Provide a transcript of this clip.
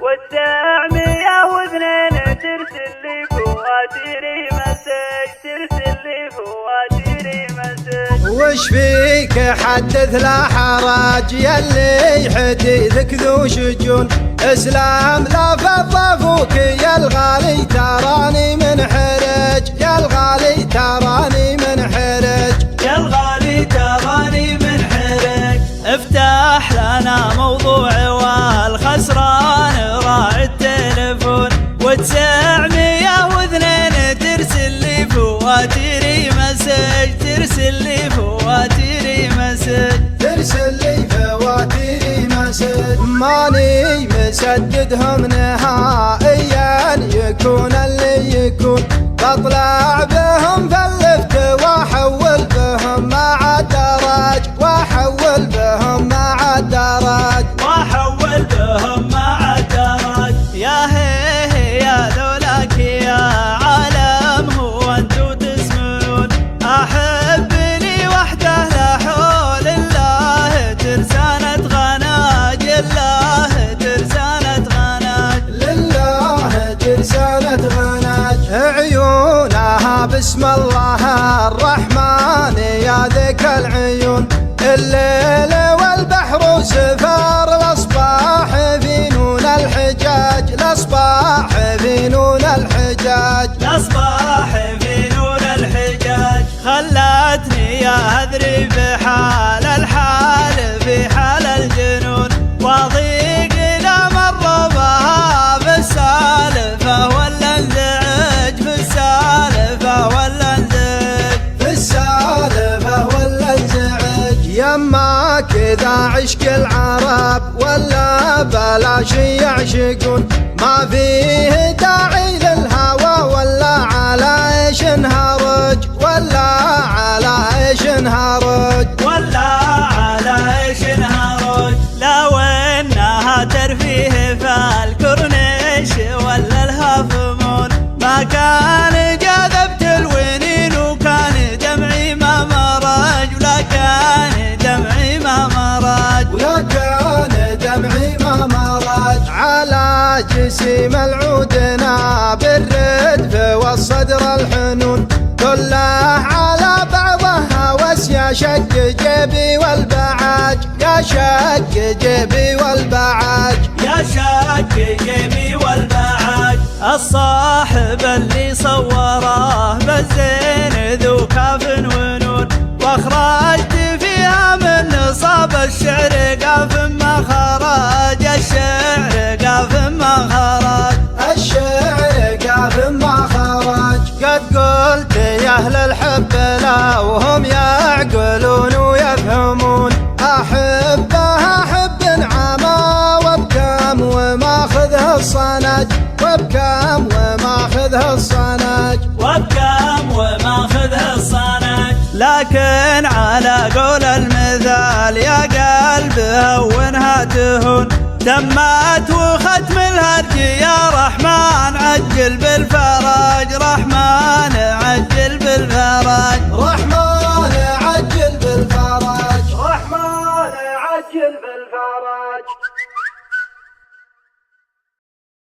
والتعمية واثنين ترسل لي فواتيري مسج، ترسل لي فواتيري مسج. وش فيك حدث لا حرج يلي حديثك ذو شجون، اسلام لا فضفوك يا الغالي تراني منحرج، يا الغالي تراني منحرج، يا الغالي تراني منحرج. افتح لنا موضوع والخسران راعي التلفون، وتسعمية واثنين ترسل لي فواتيري مسج، ترسل لي فواتيري مسج، ترسل لي فواتيري مسج. ماني مسددهم نهائيا يكون اللي يكون، بطلع بهم فلفت واحول بهم مع الدرج، واحول بهم مع الدرج، واحول بهم مع الدرج. يا هي يا ذولاك يا عالم هو انتو تسمعون، احب لي وحده لا حول الله ترسانة غناج، الله ترسانة غناج، لله ترسانة غناج. عيونها بسم الله الرحمن يا ذيك العيون، الليل والبحر سفار الاصباح في نون الحجاج، الاصباح في نون الحجاج، الاصباح في نون الحجاج. خلتني يا هذري بحال الحال في حال الجنون، واضيق اذا مر بها بالسالفه ولا انزعج، بالسالفه ولا انزعج، بالسالفه ولا انزعج. يما كذا عشق العرب ولا بلاش يعشقون، ما فيه داعي للهوى ولا على ايش نهرج، ولا على ايش نهرج، ولا على ايش نهرج. لو انها ترفيه فالكورنيش ولا الهافمون، ما كان جذبت الونين وكان دمعي ما مرج، ولا كان دمعي ما مرج، ولا كان دمعي ما مرج. على جسيم العودنا بالردف والصدر الحنون، كله على بعضها وس يا شق جيبي والبعاج، يا شق جيبي والبعاج، يا شق جيبي والبعاج. الصاحب اللي صوره بالزين ذو كاف ونون، واخرجت فيها من نصاب الشعر قاف ما خرج، الشعر قاف ما خرج، الشعر قاف ما خرج. قد قلت يا اهل الحب لا وهم يعقلون ويفهمون، احبها حب نعمه وبكم وماخذها الصنج، وبكم وماخذها الصنج، وبكم وماخذها الصنج. لكن على قول المثال يا قلب هونها تهون، تمت وختم الهرج يا رحمن عجل بالفرج، رحمن عجل بالفرج، رحمن